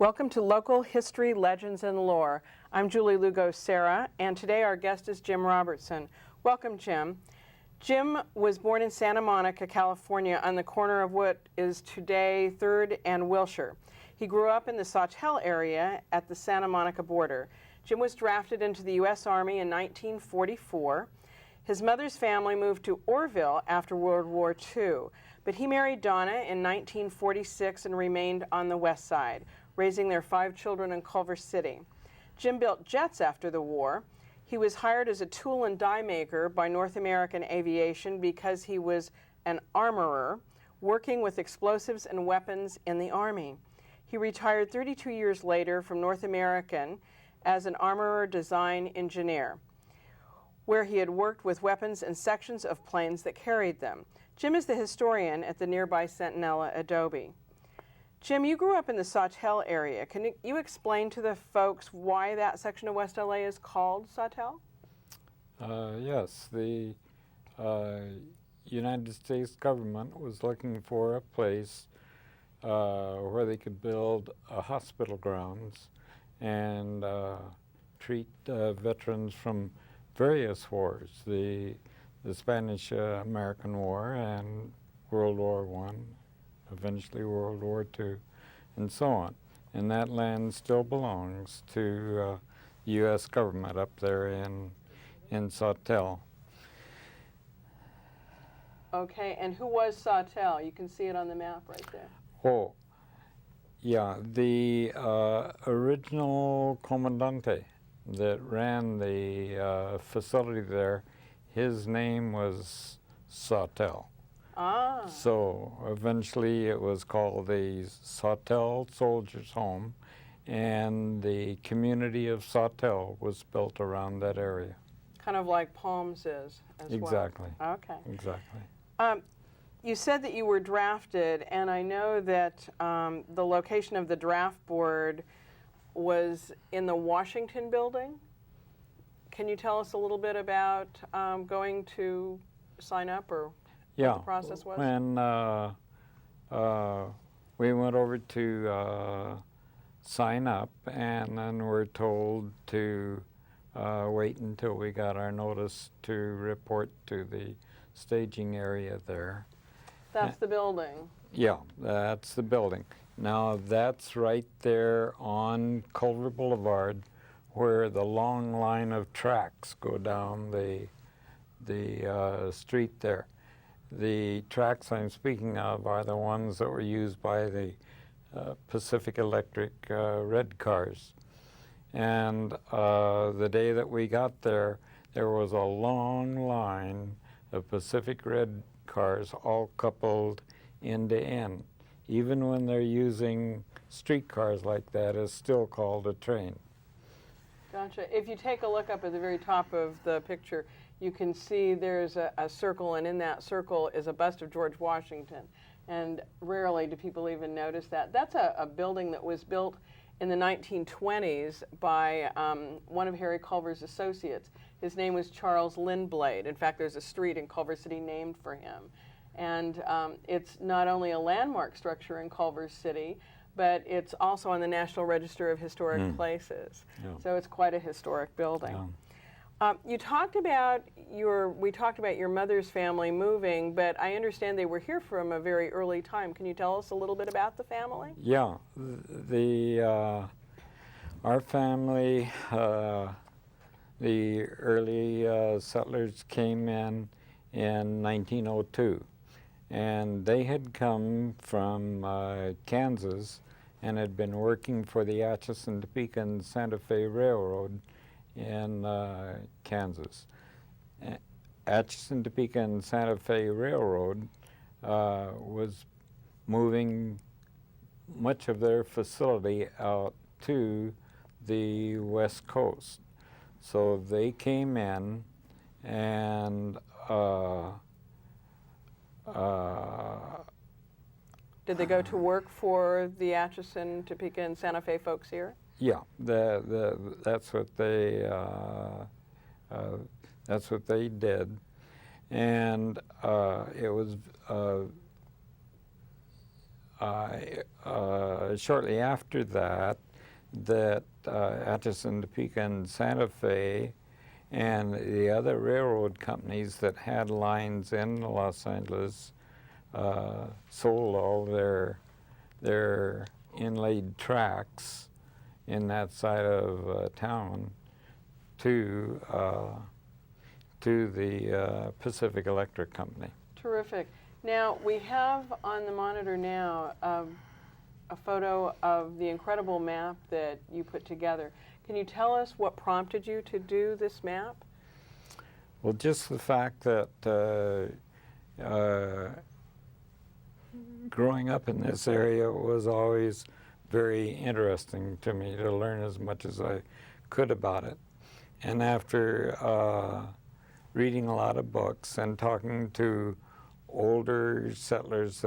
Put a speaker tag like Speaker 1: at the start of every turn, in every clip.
Speaker 1: Welcome to Local History, Legends, and Lore. I'm Julie Lugo, Cerra, and today our guest is Jim Robertson. Welcome, Jim. Jim was born in Santa Monica, California, on the corner of what is today 3rd and Wilshire. He grew up in the Sawtell area at the Santa Monica border. Jim was drafted into the U.S. Army in 1944. His mother's family moved to Orville after World War II, but he married Donna in 1946 and remained on the west side, raising their 5 children in Culver City. Jim built jets after the war. He was hired as a tool and die maker by North American Aviation because he was an armorer working with explosives and weapons in the Army. He retired 32 years later from North American as an armorer design engineer, where he had worked with weapons and sections of planes that carried them. Jim is the historian at the nearby Centinela Adobe. Jim, you grew up in the Sawtell area. Can you explain to the folks why that section of West LA is called Sawtell?
Speaker 2: Yes, the United States government was looking for a place where they could build hospital grounds and treat veterans from various wars, the Spanish-American War and World War I, eventually World War II, and so on. And that land still belongs to the U.S. government up there in Sawtell.
Speaker 1: Okay, and who was Sawtell? You can see it on the map right there.
Speaker 2: Oh, yeah, the original comandante that ran the facility there, his name was Sawtell.
Speaker 1: Ah.
Speaker 2: So eventually it was called the Sawtell Soldiers Home, and the community of Sawtell was built around that area.
Speaker 1: Kind of like Palms is as
Speaker 2: Exactly.
Speaker 1: well. Okay.
Speaker 2: Exactly.
Speaker 1: You said that you were drafted, and I know that the location of the draft board was in the Washington building. Can you tell us a little bit about going to sign up or what the process was?
Speaker 2: When we went over to sign up, and then we're told to wait until we got our notice to report to the staging area there.
Speaker 1: That's the building.
Speaker 2: Yeah, that's the building. Now that's right there on Culver Boulevard, where the long line of tracks go down the street there. The tracks I'm speaking of are the ones that were used by the Pacific Electric red cars. And the day that we got there, there was a long line of Pacific red cars all coupled end to end. Even when they're using streetcars like that, it's still called a train.
Speaker 1: Gotcha. If you take a look up at the very top of the picture, you can see there's a circle, and in that circle is a bust of George Washington. And rarely do people even notice that. That's a building that was built in the 1920s by one of Harry Culver's associates. His name was Charles Lindblade. In fact, there's a street in Culver City named for him. And it's not only a landmark structure in Culver City, but it's also on the National Register of Historic Places. Yeah. So it's quite a historic building. Yeah. We talked about your mother's family moving, but I understand they were here from a very early time. Can you tell us a little bit about the family?
Speaker 2: Yeah, our family, the early settlers came in 1902, and they had come from Kansas and had been working for the Atchison, Topeka, and Santa Fe Railroad in Kansas. Atchison, Topeka, and Santa Fe Railroad was moving much of their facility out to the West Coast. So they came in and
Speaker 1: did they go to work for the Atchison, Topeka, and Santa Fe folks here?
Speaker 2: Yeah, that's what they did, and it was shortly after that, Atchison, Topeka, and Santa Fe, and the other railroad companies that had lines in Los Angeles sold all their inlaid tracks in that side of town to the Pacific Electric Company.
Speaker 1: Terrific. Now, we have on the monitor now a photo of the incredible map that you put together. Can you tell us what prompted you to do this map?
Speaker 2: Well, just the fact that growing up in this area was always very interesting to me, to learn as much as I could about it. And after reading a lot of books and talking to older settlers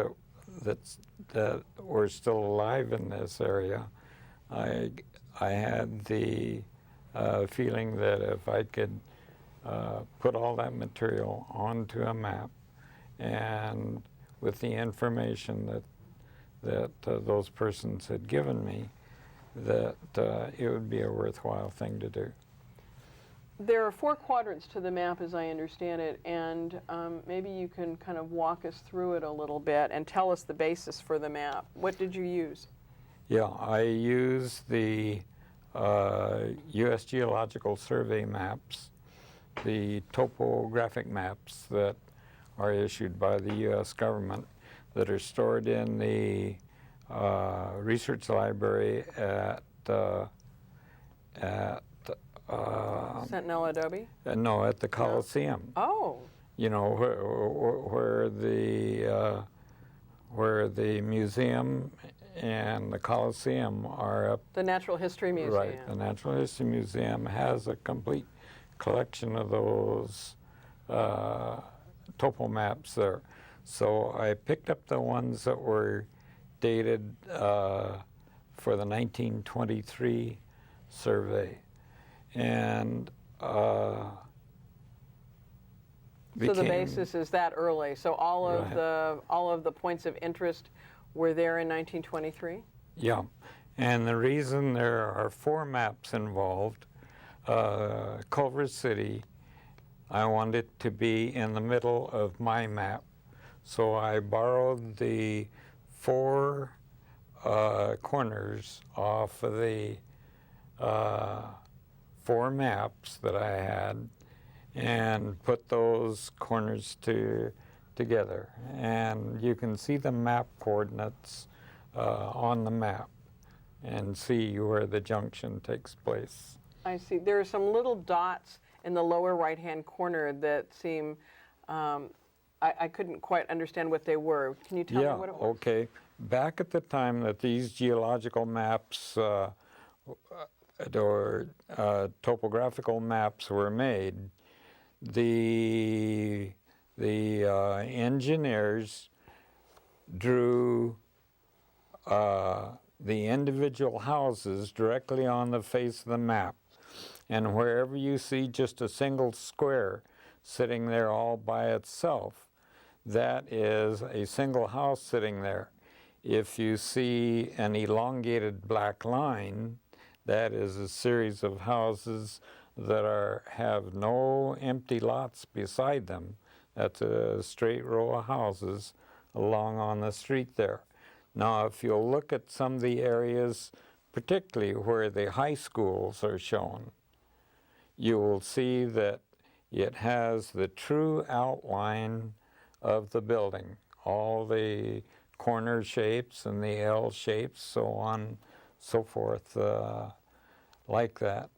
Speaker 2: that were still alive in this area, I had the feeling that if I could put all that material onto a map, and with the information that those persons had given me, that it would be a worthwhile thing to do.
Speaker 1: There are 4 quadrants to the map, as I understand it, and maybe you can kind of walk us through it a little bit and tell us the basis for the map. What did you use?
Speaker 2: Yeah, I used the U.S. Geological Survey maps, the topographic maps that are issued by the U.S. government that are stored in the research library at
Speaker 1: Sentinel Adobe?
Speaker 2: No, at the Coliseum.
Speaker 1: Oh.
Speaker 2: You know, where the museum and the Coliseum are up.
Speaker 1: The Natural History Museum.
Speaker 2: Right. The Natural History Museum has a complete collection of those topo maps there. So I picked up the ones that were dated for the 1923 survey. And
Speaker 1: so the basis is that early. So all of the points of interest were there in 1923?
Speaker 2: Yeah. And the reason there are 4 maps involved, Culver City, I wanted it to be in the middle of my map. So I borrowed the 4 corners off of the 4 maps that I had and put those corners together. And you can see the map coordinates on the map and see where the junction takes place. I
Speaker 1: see. There are some little dots in the lower right-hand corner that seem, I couldn't quite understand what they were. Can you tell me what it was? Yeah,
Speaker 2: okay. Back at the time that these geological maps or topographical maps were made, the engineers drew the individual houses directly on the face of the map. And wherever you see just a single square sitting there all by itself, that is a single house sitting there. If you see an elongated black line, that is a series of houses that have no empty lots beside them. That's a straight row of houses along on the street there. Now, if you'll look at some of the areas, particularly where the high schools are shown, you will see that it has the true outline of the building, all the corner shapes and the L shapes, so on, so forth, like that.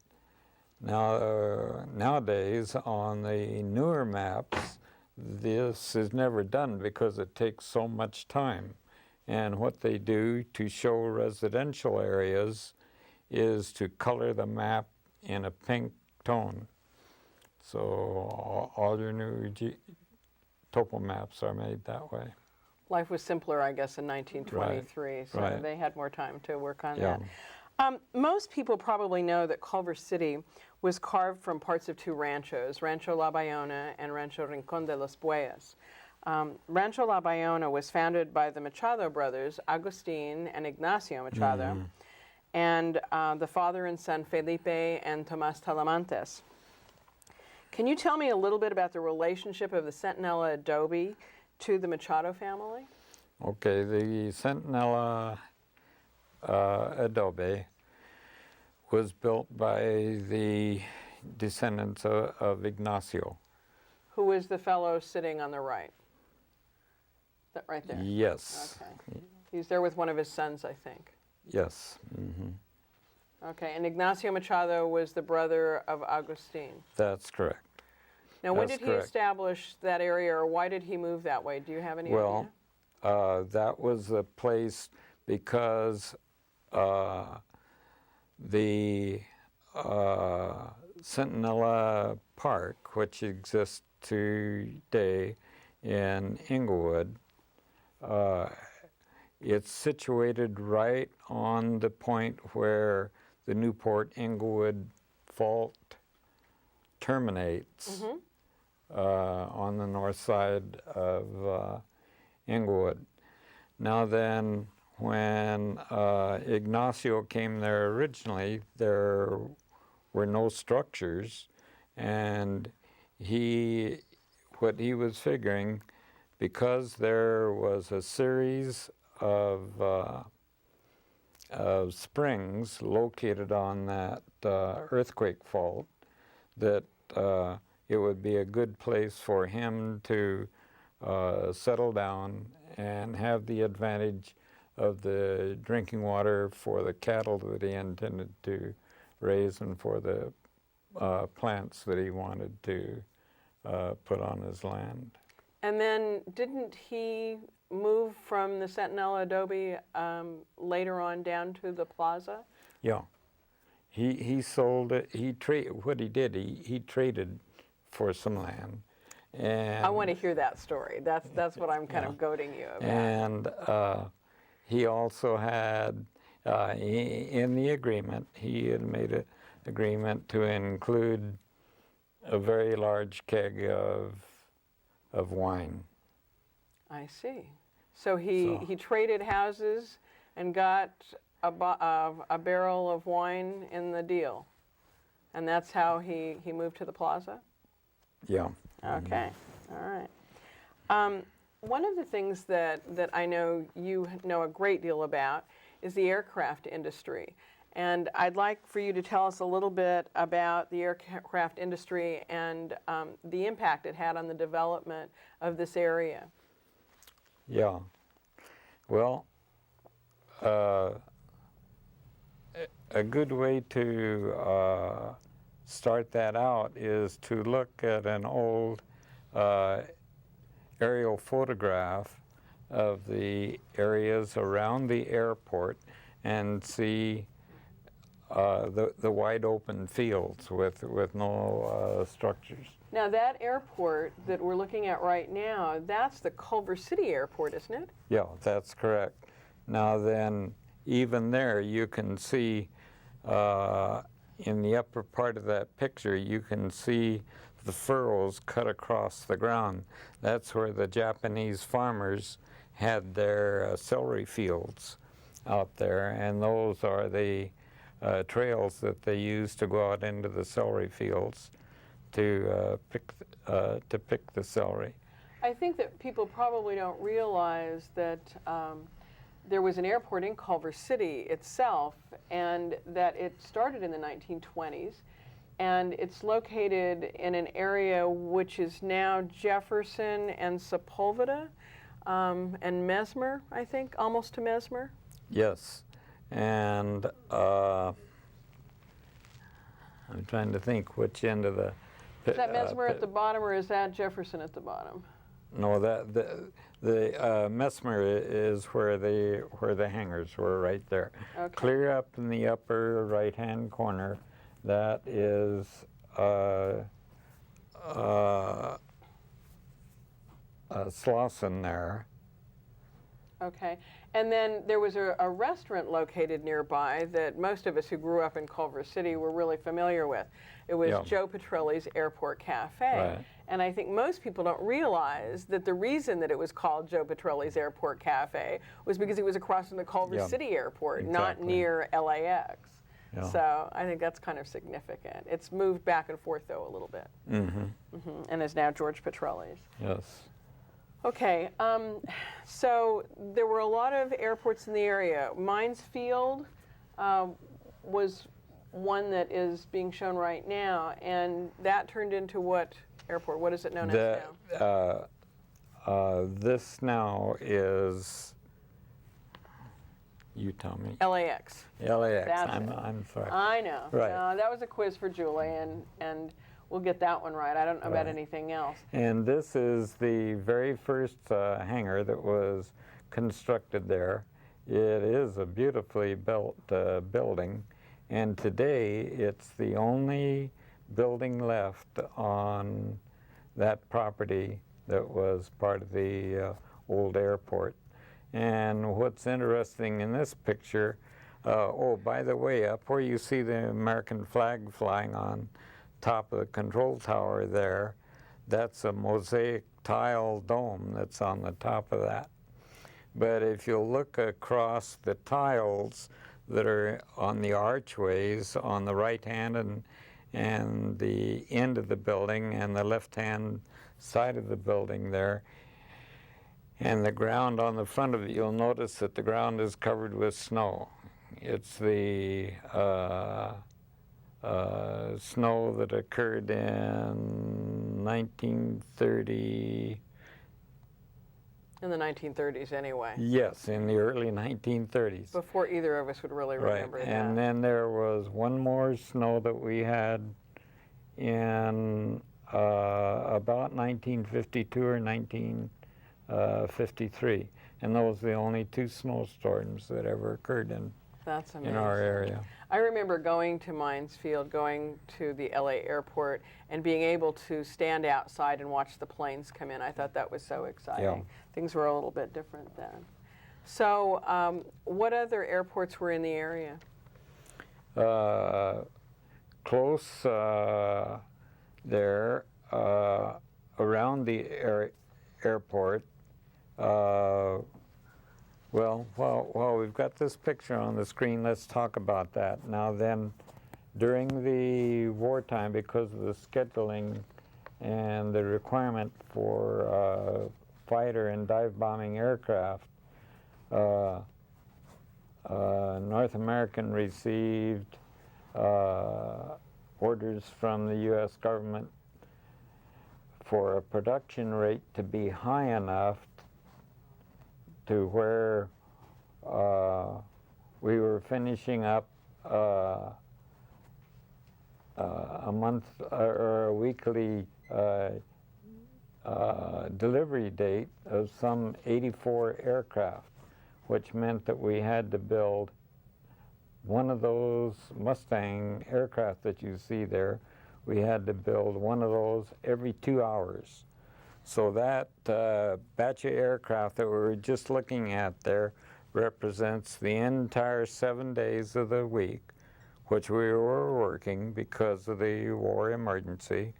Speaker 2: Now, nowadays, on the newer maps, this is never done because it takes so much time. And what they do to show residential areas is to color the map in a pink tone. So all your new topo maps are made that way.
Speaker 1: Life was simpler, I guess, in 1923, so they had more time to work on that. Most people probably know that Culver City was carved from parts of 2 ranchos, Rancho La Bayona and Rancho Rincón de los Bueyes. Rancho La Bayona was founded by the Machado brothers, Agustin and Ignacio Machado, and the father and son Felipe and Tomas Talamantes. Can you tell me a little bit about the relationship of the Centinela adobe to the Machado family?
Speaker 2: Okay, the Centinela adobe was built by the descendants of Ignacio.
Speaker 1: Who is the fellow sitting on the right? That right there?
Speaker 2: Yes.
Speaker 1: Okay. He's there with one of his sons, I think.
Speaker 2: Yes. Mm-hmm.
Speaker 1: Okay, and Ignacio Machado was the brother of Agustin.
Speaker 2: That's correct.
Speaker 1: Now, when
Speaker 2: That's
Speaker 1: did he establish that area, or why did he move that way? Do you have any idea?
Speaker 2: Well, that was a place because the Centinela Park, which exists today in Inglewood, it's situated right on the point where the Newport-Inglewood Fault terminates on the north side of Inglewood. Now then, when Ignacio came there originally, there were no structures, and what he was figuring, because there was a series of springs located on that earthquake fault, that it would be a good place for him to settle down and have the advantage of the drinking water for the cattle that he intended to raise and for the plants that he wanted to put on his land.
Speaker 1: And then didn't he move from the Centinela adobe later on down to the plaza?
Speaker 2: Yeah. He sold it. What he did, he traded for some land. And
Speaker 1: I want to hear that story. That's what I'm kind of goading you about.
Speaker 2: And he also had, in the agreement, he had made an agreement to include a very large keg of wine.
Speaker 1: I see. So he traded houses and got a barrel of wine in the deal, and that's how he moved to the plaza?
Speaker 2: Yeah.
Speaker 1: Okay. All right. One of the things that I know you know a great deal about is the aircraft industry. And I'd like for you to tell us a little bit about the aircraft industry and the impact it had on the development of this area.
Speaker 2: Yeah. Well, a good way to start that out is to look at an old aerial photograph of the areas around the airport and see the wide open fields with no structures.
Speaker 1: Now that airport that we're looking at right now, that's the Culver City Airport, isn't it?
Speaker 2: Yeah, that's correct. Now then, even there you can see in the upper part of that picture, you can see the furrows cut across the ground. That's where the Japanese farmers had their celery fields out there, and those are the trails that they use to go out into the celery fields to pick the celery.
Speaker 1: I think that people probably don't realize that there was an airport in Culver City itself, and that it started in the 1920s, and it's located in an area which is now Jefferson and Sepulveda and Mesmer, I think, almost to Mesmer.
Speaker 2: Yes, and I'm trying to think which end of the...
Speaker 1: Is that Mesmer at the bottom, or is that Jefferson at the bottom?
Speaker 2: No, the Mesmer is where the hangars were, right there.
Speaker 1: Okay.
Speaker 2: Clear up in the upper right-hand corner, that is Slauson there,
Speaker 1: Okay. And then there was a restaurant located nearby that most of us who grew up in Culver City were really familiar with. It was
Speaker 2: Yeah.
Speaker 1: Joe Petrelli's Airport Cafe.
Speaker 2: Right.
Speaker 1: And I think most people don't realize that the reason that it was called Joe Petrelli's Airport Cafe was because it was across from the Culver
Speaker 2: Yeah.
Speaker 1: City Airport, not
Speaker 2: Exactly.
Speaker 1: near LAX.
Speaker 2: Yeah.
Speaker 1: So I think that's kind of significant. It's moved back and forth, though, a little bit. And is now George Petrelli's.
Speaker 2: Yes.
Speaker 1: Okay, so there were a lot of airports in the area. Mines Field was one that is being shown right now, and that turned into what airport? What is it known as now?
Speaker 2: This now is, you tell me.
Speaker 1: LAX.
Speaker 2: LAX.
Speaker 1: That's
Speaker 2: I'm sorry.
Speaker 1: I know.
Speaker 2: Right.
Speaker 1: That was a quiz for Julie, and we'll get that one right. I don't know about
Speaker 2: Right.
Speaker 1: anything else.
Speaker 2: And this is the very first hangar that was constructed there. It is a beautifully built building, and today it's the only building left on that property that was part of the old airport. And what's interesting in this picture, oh, by the way, up where you see the American flag flying on top of the control tower there, that's a mosaic tile dome that's on the top of that. But if you look across the tiles that are on the archways on the right hand and the end of the building and the left hand side of the building there, and the ground on the front of it, you'll notice that the ground is covered with snow. It's the snow that occurred in 1930.
Speaker 1: In the 1930s, anyway.
Speaker 2: Yes, in the early 1930s.
Speaker 1: Before either of us would really remember
Speaker 2: Right,
Speaker 1: that.
Speaker 2: and then there was one more snow that we had in about 1952 or 1953, and those were the only two snowstorms that ever occurred
Speaker 1: That's amazing.
Speaker 2: in our area.
Speaker 1: I remember going to Mines Field, going to the LA airport, and being able to stand outside and watch the planes come in. I thought that was so exciting.
Speaker 2: Yeah.
Speaker 1: Things were a little bit different then. So what other airports were in the area?
Speaker 2: Close there, around the airport, well, while we've got this picture on the screen, let's talk about that. Now then, during the wartime, because of the scheduling and the requirement for fighter and dive bombing aircraft, North American received orders from the U.S. government for a production rate to be high enough to where we were finishing up a month or a weekly delivery date of some 84 aircraft, which meant that we had to build one of those Mustang aircraft that you see there. We had to build one of those every 2 hours. So that batch of aircraft that we were just looking at there represents the entire 7 days of the week, which we were working because of the war emergency,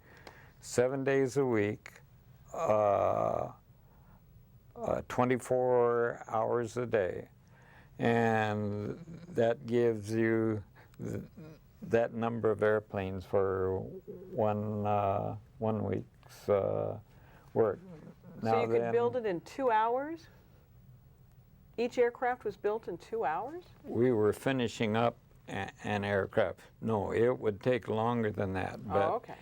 Speaker 2: 7 days a week, 24 hours a day. And that gives you that number of airplanes for one week's work.
Speaker 1: So you could build it in 2 hours? Each aircraft was built in 2 hours?
Speaker 2: We were finishing up an aircraft. No, it would take longer than that. But
Speaker 1: Oh, okay.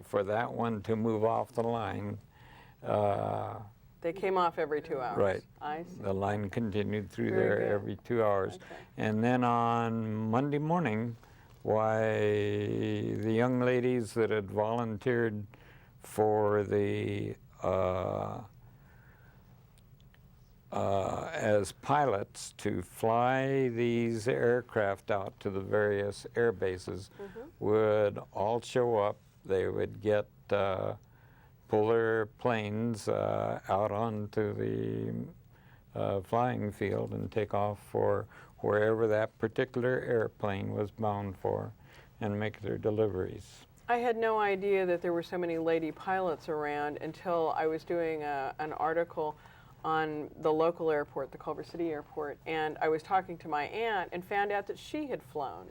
Speaker 2: for that one to move off the line,
Speaker 1: They came off every 2 hours.
Speaker 2: Right.
Speaker 1: I see.
Speaker 2: the line continued through
Speaker 1: Very
Speaker 2: there
Speaker 1: good.
Speaker 2: every 2 hours.
Speaker 1: Okay.
Speaker 2: And then on Monday morning, why, the young ladies that had volunteered for the as pilots to fly these aircraft out to the various air bases would all show up. They would get pull their planes out onto the flying field and take off for wherever that particular airplane was bound for and make their deliveries.
Speaker 1: I had no idea that there were so many lady pilots around until I was doing an article on the local airport, the Culver City Airport, and I was talking to my aunt and found out that she had flown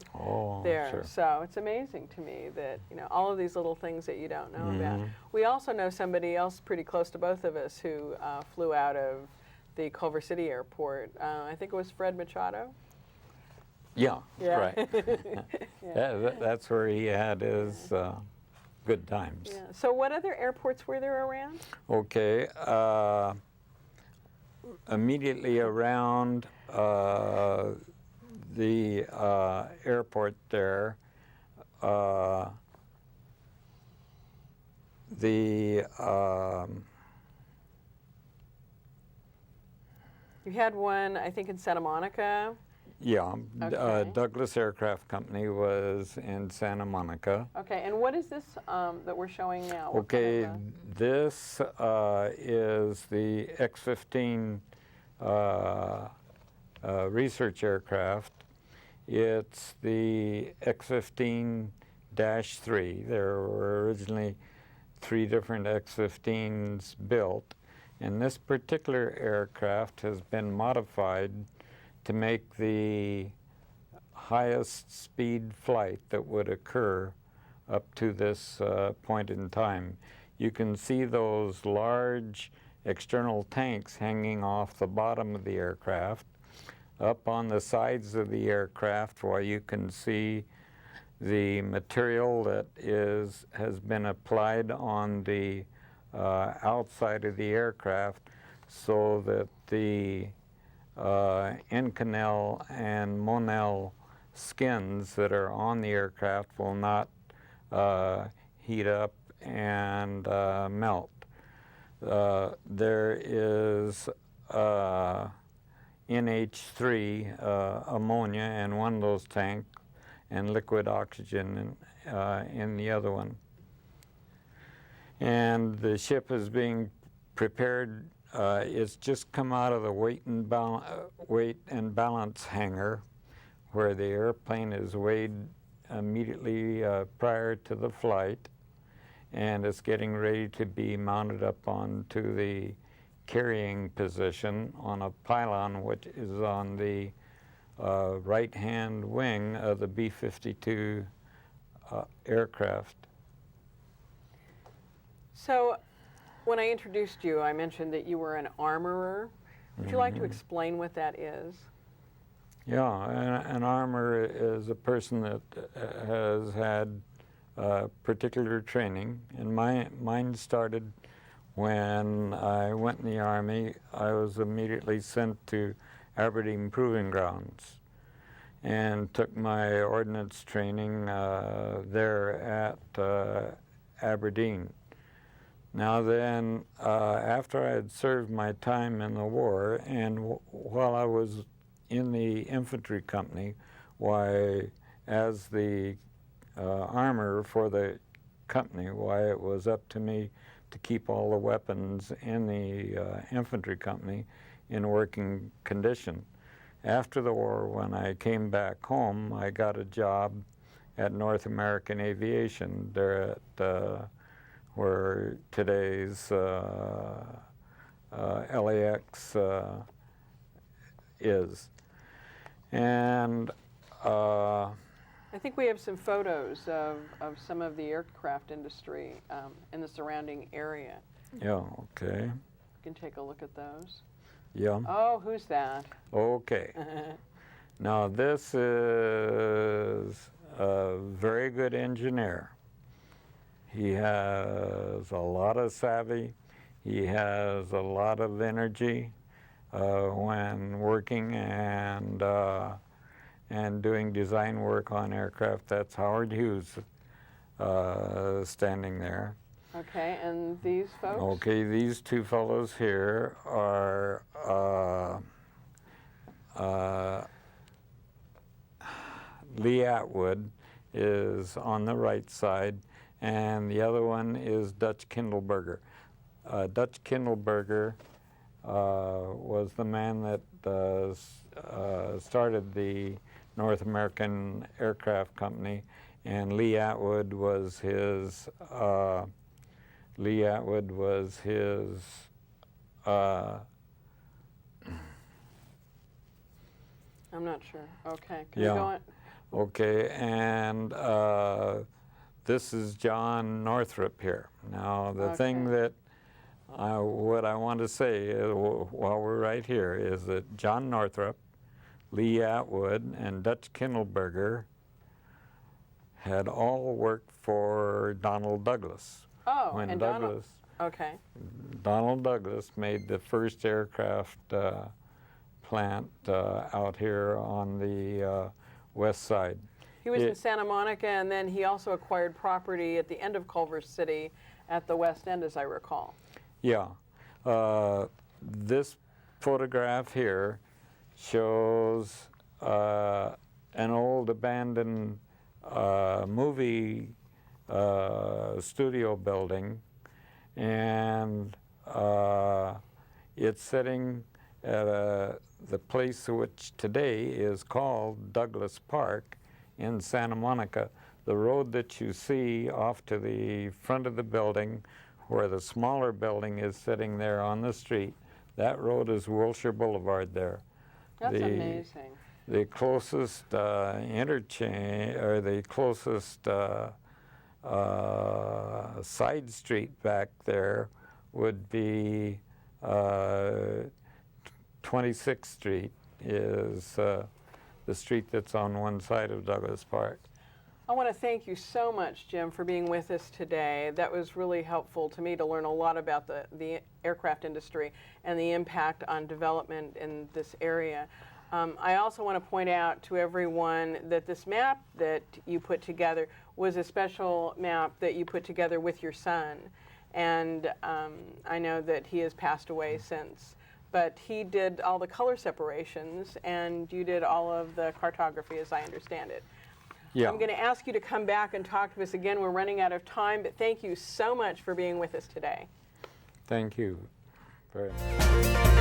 Speaker 1: there.
Speaker 2: Sure.
Speaker 1: So it's amazing to me that, you know, all of these little things that you don't know about. We also know somebody else pretty close to both of us who flew out of the Culver City Airport. I think it was Fred Machado.
Speaker 2: Yeah,
Speaker 1: Yeah.
Speaker 2: right. That's where he had his good times.
Speaker 1: Yeah. So what other airports were there around?
Speaker 2: Okay. Immediately around the airport there,
Speaker 1: You had one, I think, in Santa Monica.
Speaker 2: yeah,
Speaker 1: Okay.
Speaker 2: Douglas Aircraft Company was in Santa Monica.
Speaker 1: Okay, and what is this that we're showing now? What
Speaker 2: Okay,
Speaker 1: kind of,
Speaker 2: this is the X-15 research aircraft. It's the X-15-3. There were originally 3 different X-15s built, and this particular aircraft has been modified to make the highest speed flight that would occur up to this point in time. You can see those large external tanks hanging off the bottom of the aircraft. Up on the sides of the aircraft, where you can see the material that has been applied on the outside of the aircraft so that the Inconel and Monel skins that are on the aircraft will not heat up and melt. There is NH3 ammonia in one of those tanks and liquid oxygen in the other one. And the ship is being prepared. It's just come out of the weight and balance hangar, where the airplane is weighed immediately prior to the flight, and it's getting ready to be mounted up onto the carrying position on a pylon, which is on the right-hand wing of the B-52 aircraft.
Speaker 1: So when I introduced you, I mentioned that you were an armorer. Would you like to explain what that is?
Speaker 2: Yeah, an armorer is a person that has had particular training, and mine started when I went in the Army. I was immediately sent to Aberdeen Proving Grounds and took my ordnance training there at Aberdeen. Now then, after I had served my time in the war, and while I was in the infantry company, why, as the armorer for the company, why it was up to me to keep all the weapons in the infantry company in working condition. After the war, when I came back home, I got a job at North American Aviation there at where today's LAX is. And
Speaker 1: I think we have some photos of some of the aircraft industry in the surrounding area.
Speaker 2: yeah, okay.
Speaker 1: You can take a look at those.
Speaker 2: Yeah,
Speaker 1: Oh, who's that?
Speaker 2: okay. Now this is a very good engineer. He has a lot of savvy. He has a lot of energy when working and doing design work on aircraft. That's Howard Hughes standing there.
Speaker 1: Okay, and these folks?
Speaker 2: Okay, these two fellows here are Lee Atwood is on the right side, and the other one is Dutch Kindleberger. Dutch Kindleberger was the man that started the North American Aircraft Company, and Lee Atwood was his.
Speaker 1: I'm not sure. Okay, can
Speaker 2: Yeah.
Speaker 1: you go on?
Speaker 2: Okay, and this is John Northrop here. Now, the thing that what I want to say is, while we're right here, is that John Northrop, Lee Atwood, and Dutch Kindleberger had all worked for Donald Douglas.
Speaker 1: Oh,
Speaker 2: When
Speaker 1: and
Speaker 2: Douglas, Donald Douglas made the first aircraft plant out here on the west side.
Speaker 1: He was in Santa Monica, and then he also acquired property at the end of Culver City at the west end, as I recall.
Speaker 2: Yeah. This photograph here shows an old abandoned movie studio building, and it's sitting at the place which today is called Douglas Park in Santa Monica. The road that you see off to the front of the building, where the smaller building is sitting there on the street, that road is Wilshire Boulevard there.
Speaker 1: That's amazing.
Speaker 2: The closest interchange, or the closest side street back there would be 26th Street is the street that's on one side of Douglas Park.
Speaker 1: I want to thank you so much, Jim, for being with us today. That was really helpful to me to learn a lot about the aircraft industry and the impact on development in this area. I also want to point out to everyone that this map that you put together was a special map that you put together with your son. And I know that he has passed away since. But he did all the color separations, and you did all of the cartography, as I understand it.
Speaker 2: Yeah.
Speaker 1: I'm going to ask you to come back and talk to us again. We're running out of time, but thank you so much for being with us today.
Speaker 2: Thank you very much.